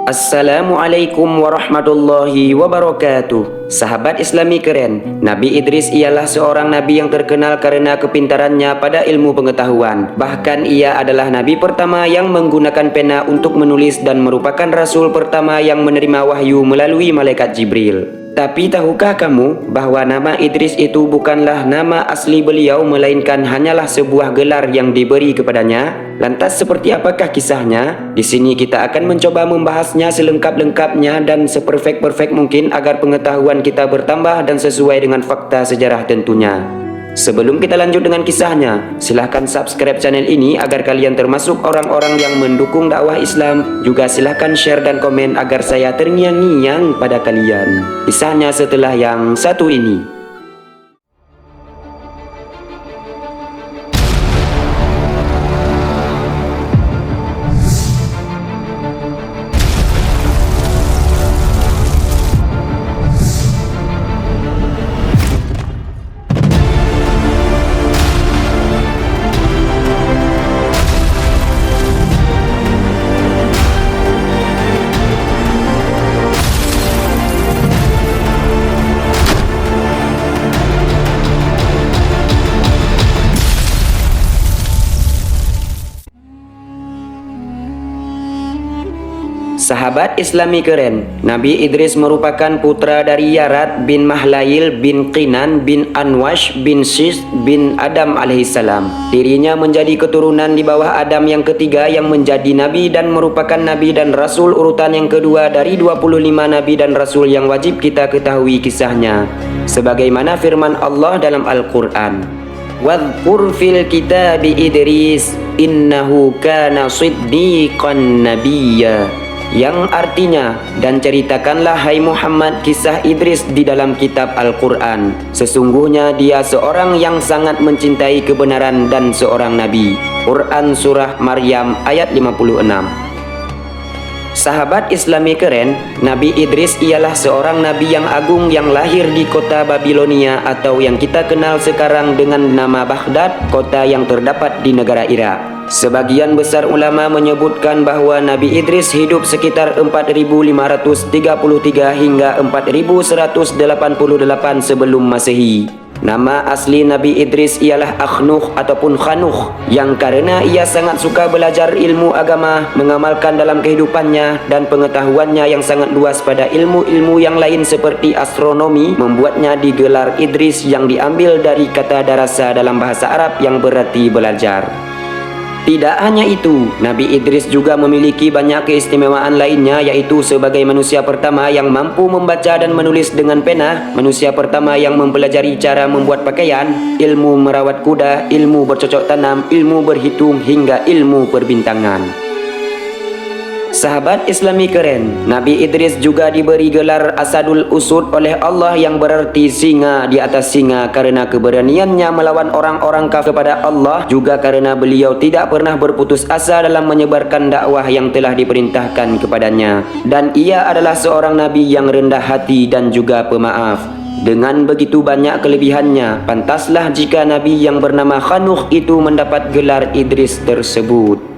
Assalamualaikum warahmatullahi wabarakatuh. Sahabat Islami keren, Nabi Idris ialah seorang nabi yang terkenal karena kepintarannya pada ilmu pengetahuan. Bahkan ia adalah nabi pertama yang menggunakan pena untuk menulis dan merupakan rasul pertama yang menerima wahyu melalui malaikat Jibril. Tapi tahukah kamu bahwa nama Idris itu bukanlah nama asli beliau, melainkan hanyalah sebuah gelar yang diberi kepadanya? Lantas seperti apakah kisahnya? Di sini kita akan mencoba membahasnya selengkap-lengkapnya dan seperfect mungkin agar pengetahuan kita bertambah dan sesuai dengan fakta sejarah tentunya. Sebelum kita lanjut dengan kisahnya, silahkan subscribe channel ini agar kalian termasuk orang-orang yang mendukung dakwah Islam. Juga silahkan share dan komen agar saya terngiang-ngiang pada kalian. Kisahnya setelah yang satu ini. Sahabat Islami keren, Nabi Idris merupakan putra dari Yarat bin Mahlail bin Qinan bin Anwash bin Sis bin Adam alaihissalam. Dirinya menjadi keturunan di bawah Adam yang ketiga yang menjadi nabi dan merupakan nabi dan rasul urutan yang kedua dari 25 nabi dan rasul yang wajib kita ketahui kisahnya. Sebagaimana firman Allah dalam Al-Quran, "Wadhkur fil kitabi Idris innahu kana siddiqan nabiyya," yang artinya, dan ceritakanlah hai Muhammad kisah Idris di dalam kitab Al-Quran. Sesungguhnya dia seorang yang sangat mencintai kebenaran dan seorang nabi. Quran Surah Maryam ayat 56. Sahabat Islami keren, Nabi Idris ialah seorang nabi yang agung yang lahir di kota Babilonia atau yang kita kenal sekarang dengan nama Baghdad, kota yang terdapat di negara Irak. Sebagian besar ulama menyebutkan bahwa Nabi Idris hidup sekitar 4533 hingga 4188 sebelum Masehi. Nama asli Nabi Idris ialah Akhnuh ataupun Khanuh, yang karena ia sangat suka belajar ilmu agama, mengamalkan dalam kehidupannya dan pengetahuannya yang sangat luas pada ilmu-ilmu yang lain seperti astronomi, membuatnya digelar Idris yang diambil dari kata darasa dalam bahasa Arab yang berarti belajar. Tidak hanya itu, Nabi Idris juga memiliki banyak keistimewaan lainnya, yaitu sebagai manusia pertama yang mampu membaca dan menulis dengan pena, manusia pertama yang mempelajari cara membuat pakaian, ilmu merawat kuda, ilmu bercocok tanam, ilmu berhitung hingga ilmu perbintangan. Sahabat Islami keren, Nabi Idris juga diberi gelar Asadul Usud oleh Allah yang berarti singa di atas singa karena keberaniannya melawan orang-orang kafir kepada Allah, juga karena beliau tidak pernah berputus asa dalam menyebarkan dakwah yang telah diperintahkan kepadanya. Dan ia adalah seorang nabi yang rendah hati dan juga pemaaf. Dengan begitu banyak kelebihannya, pantaslah jika nabi yang bernama Khanuh itu mendapat gelar Idris tersebut.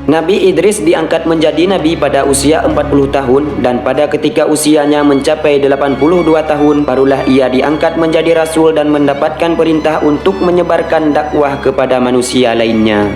Nabi Idris diangkat menjadi nabi pada usia 40 tahun dan pada ketika usianya mencapai 82 tahun barulah ia diangkat menjadi rasul dan mendapatkan perintah untuk menyebarkan dakwah kepada manusia lainnya.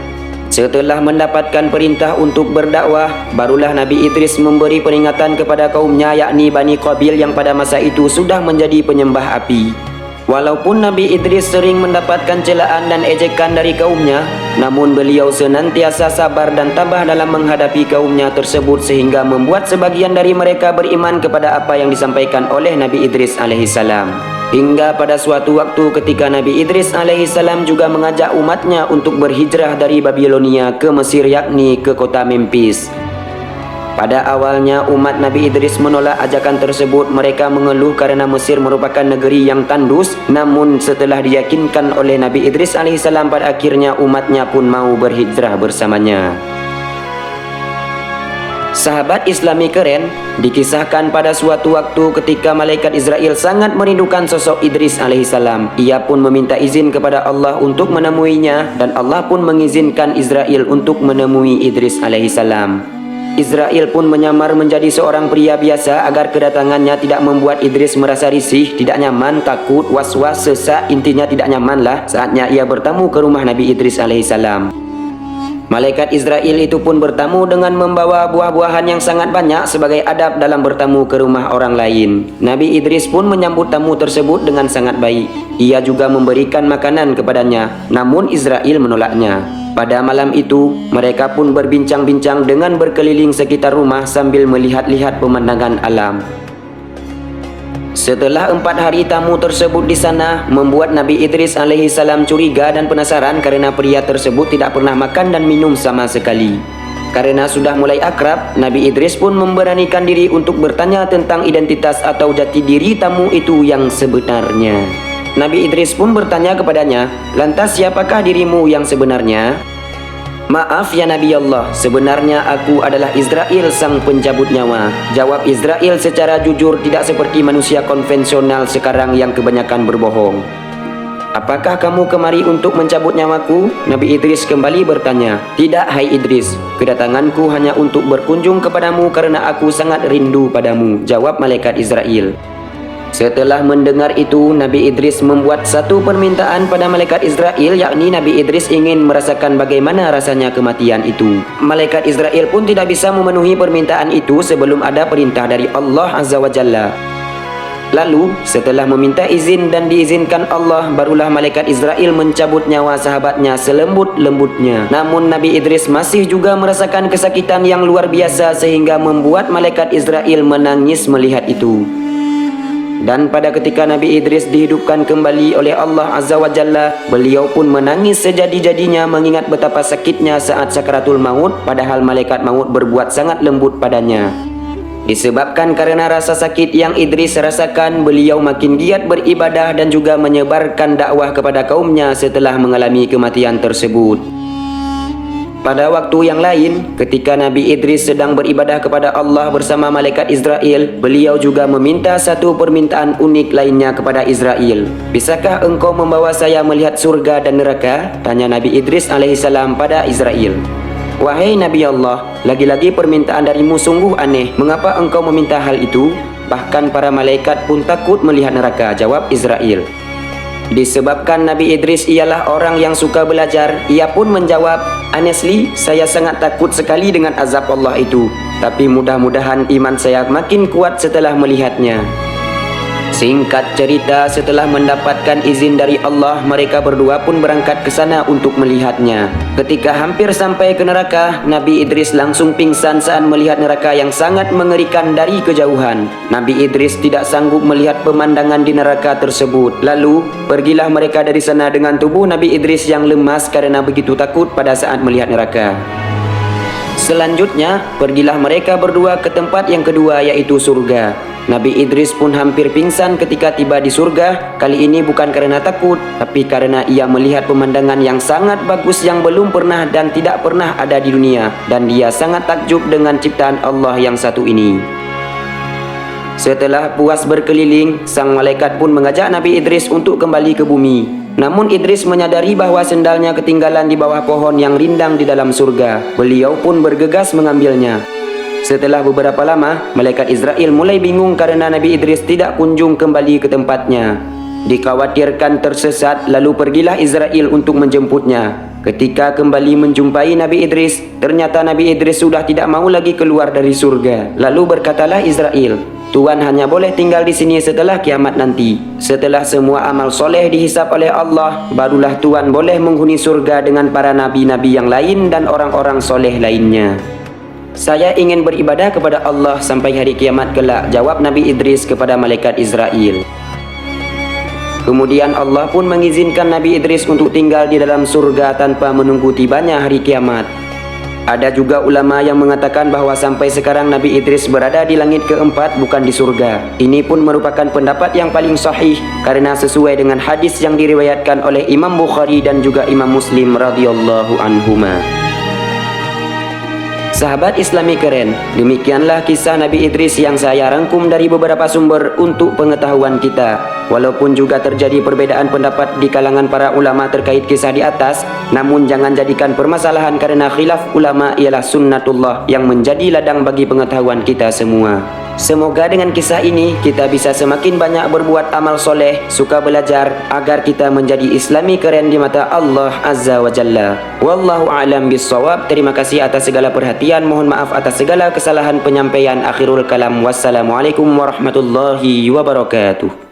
Setelah mendapatkan perintah untuk berdakwah, barulah Nabi Idris memberi peringatan kepada kaumnya, yakni Bani Qabil yang pada masa itu sudah menjadi penyembah api. Walaupun Nabi Idris sering mendapatkan celaan dan ejekan dari kaumnya, namun beliau senantiasa sabar dan tabah dalam menghadapi kaumnya tersebut sehingga membuat sebagian dari mereka beriman kepada apa yang disampaikan oleh Nabi Idris alaihissalam. Hingga pada suatu waktu ketika Nabi Idris alaihissalam juga mengajak umatnya untuk berhijrah dari Babilonia ke Mesir, yakni ke kota Memphis. Pada awalnya umat Nabi Idris menolak ajakan tersebut. Mereka mengeluh karena Mesir merupakan negeri yang tandus. Namun setelah diyakinkan oleh Nabi Idris alaihissalam, pada akhirnya umatnya pun mau berhijrah bersamanya. Sahabat Islami keren, dikisahkan pada suatu waktu ketika malaikat Israel sangat merindukan sosok Idris alaihissalam. Ia pun meminta izin kepada Allah untuk menemuinya dan Allah pun mengizinkan Israel untuk menemui Idris alaihissalam. Israel pun menyamar menjadi seorang pria biasa agar kedatangannya tidak membuat Idris merasa risih, tidak nyaman, takut, was-was, sesak, intinya tidak nyaman lah saatnya ia bertamu ke rumah Nabi Idris alaihissalam. Malaikat Israel itu pun bertamu dengan membawa buah-buahan yang sangat banyak sebagai adab dalam bertamu ke rumah orang lain. Nabi Idris pun menyambut tamu tersebut dengan sangat baik. Ia juga memberikan makanan kepadanya, namun Israel menolaknya. Pada malam itu, mereka pun berbincang-bincang dengan berkeliling sekitar rumah sambil melihat-lihat pemandangan alam. Setelah 4 hari tamu tersebut di sana, membuat Nabi Idris alaihissalam curiga dan penasaran karena pria tersebut tidak pernah makan dan minum sama sekali. Karena sudah mulai akrab, Nabi Idris pun memberanikan diri untuk bertanya tentang identitas atau jati diri tamu itu yang sebenarnya. Nabi Idris pun bertanya kepadanya, "Lantas siapakah dirimu yang sebenarnya?" "Maaf ya Nabi Allah, sebenarnya aku adalah Israel sang pencabut nyawa," jawab Israel secara jujur, tidak seperti manusia konvensional sekarang yang kebanyakan berbohong. "Apakah kamu kemari untuk mencabut nyawaku?" Nabi Idris kembali bertanya. "Tidak hai Idris, kedatanganku hanya untuk berkunjung kepadamu karena aku sangat rindu padamu," jawab malaikat Israel. Setelah mendengar itu, Nabi Idris membuat satu permintaan pada malaikat Israel, yakni Nabi Idris ingin merasakan bagaimana rasanya kematian itu. Malaikat Israel pun tidak bisa memenuhi permintaan itu sebelum ada perintah dari Allah Azza wa Jalla. Lalu, setelah meminta izin dan diizinkan Allah, barulah malaikat Israel mencabut nyawa sahabatnya selembut-lembutnya. Namun Nabi Idris masih juga merasakan kesakitan yang luar biasa sehingga membuat malaikat Israel menangis melihat itu. Dan pada ketika Nabi Idris dihidupkan kembali oleh Allah Azza wa Jalla, beliau pun menangis sejadi-jadinya mengingat betapa sakitnya saat sakaratul maut, padahal malaikat maut berbuat sangat lembut padanya. Disebabkan karena rasa sakit yang Idris rasakan, beliau makin giat beribadah dan juga menyebarkan dakwah kepada kaumnya setelah mengalami kematian tersebut. Pada waktu yang lain, ketika Nabi Idris sedang beribadah kepada Allah bersama malaikat Israel, beliau juga meminta satu permintaan unik lainnya kepada Israel. "Bisakah engkau membawa saya melihat surga dan neraka?" tanya Nabi Idris alaihissalam pada Israel. "Wahai Nabi Allah, lagi-lagi permintaan darimu sungguh aneh. Mengapa engkau meminta hal itu? Bahkan para malaikat pun takut melihat neraka," jawab Israel. Disebabkan Nabi Idris ialah orang yang suka belajar, ia pun menjawab, "Honestly, saya sangat takut sekali dengan azab Allah itu. Tapi mudah-mudahan iman saya makin kuat setelah melihatnya." Singkat cerita, setelah mendapatkan izin dari Allah, mereka berdua pun berangkat ke sana untuk melihatnya. Ketika hampir sampai ke neraka, Nabi Idris langsung pingsan saat melihat neraka yang sangat mengerikan dari kejauhan. Nabi Idris tidak sanggup melihat pemandangan di neraka tersebut. Lalu, pergilah mereka dari sana dengan tubuh Nabi Idris yang lemas karena begitu takut pada saat melihat neraka. Selanjutnya, pergilah mereka berdua ke tempat yang kedua, yaitu surga. Nabi Idris pun hampir pingsan ketika tiba di surga. Kali ini bukan karena takut, tapi karena ia melihat pemandangan yang sangat bagus yang belum pernah dan tidak pernah ada di dunia. Dan dia sangat takjub dengan ciptaan Allah yang satu ini. Setelah puas berkeliling, sang malaikat pun mengajak Nabi Idris untuk kembali ke bumi. Namun Idris menyadari bahwa sendalnya ketinggalan di bawah pohon yang rindang di dalam surga. Beliau pun bergegas mengambilnya. Setelah beberapa lama, malaikat Israel mulai bingung karena Nabi Idris tidak kunjung kembali ke tempatnya. Dikhawatirkan tersesat, lalu pergilah Israel untuk menjemputnya. Ketika kembali menjumpai Nabi Idris, ternyata Nabi Idris sudah tidak mau lagi keluar dari surga. Lalu berkatalah Israel, "Tuhan hanya boleh tinggal di sini setelah kiamat nanti. Setelah semua amal soleh dihisap oleh Allah, barulah Tuhan boleh menghuni surga dengan para nabi-nabi yang lain dan orang-orang soleh lainnya." "Saya ingin beribadah kepada Allah sampai hari kiamat kelak," jawab Nabi Idris kepada malaikat Israel. Kemudian Allah pun mengizinkan Nabi Idris untuk tinggal di dalam surga tanpa menunggu tibanya hari kiamat. Ada juga ulama yang mengatakan bahwa sampai sekarang Nabi Idris berada di langit keempat, bukan di surga. Ini pun merupakan pendapat yang paling sahih karena sesuai dengan hadis yang diriwayatkan oleh Imam Bukhari dan juga Imam Muslim radhiyallahu anhuma. Sahabat Islami keren, demikianlah kisah Nabi Idris yang saya rangkum dari beberapa sumber untuk pengetahuan kita. Walaupun juga terjadi perbedaan pendapat di kalangan para ulama terkait kisah di atas, namun jangan jadikan permasalahan karena khilaf ulama ialah sunnatullah yang menjadi ladang bagi pengetahuan kita semua. Semoga dengan kisah ini kita bisa semakin banyak berbuat amal soleh, suka belajar agar kita menjadi Islami keren di mata Allah Azza wa Jalla. Wallahu a'lam bissawab. Terima kasih atas segala perhatian. Mohon maaf atas segala kesalahan penyampaian. Akhirul kalam. Wassalamualaikum warahmatullahi wabarakatuh.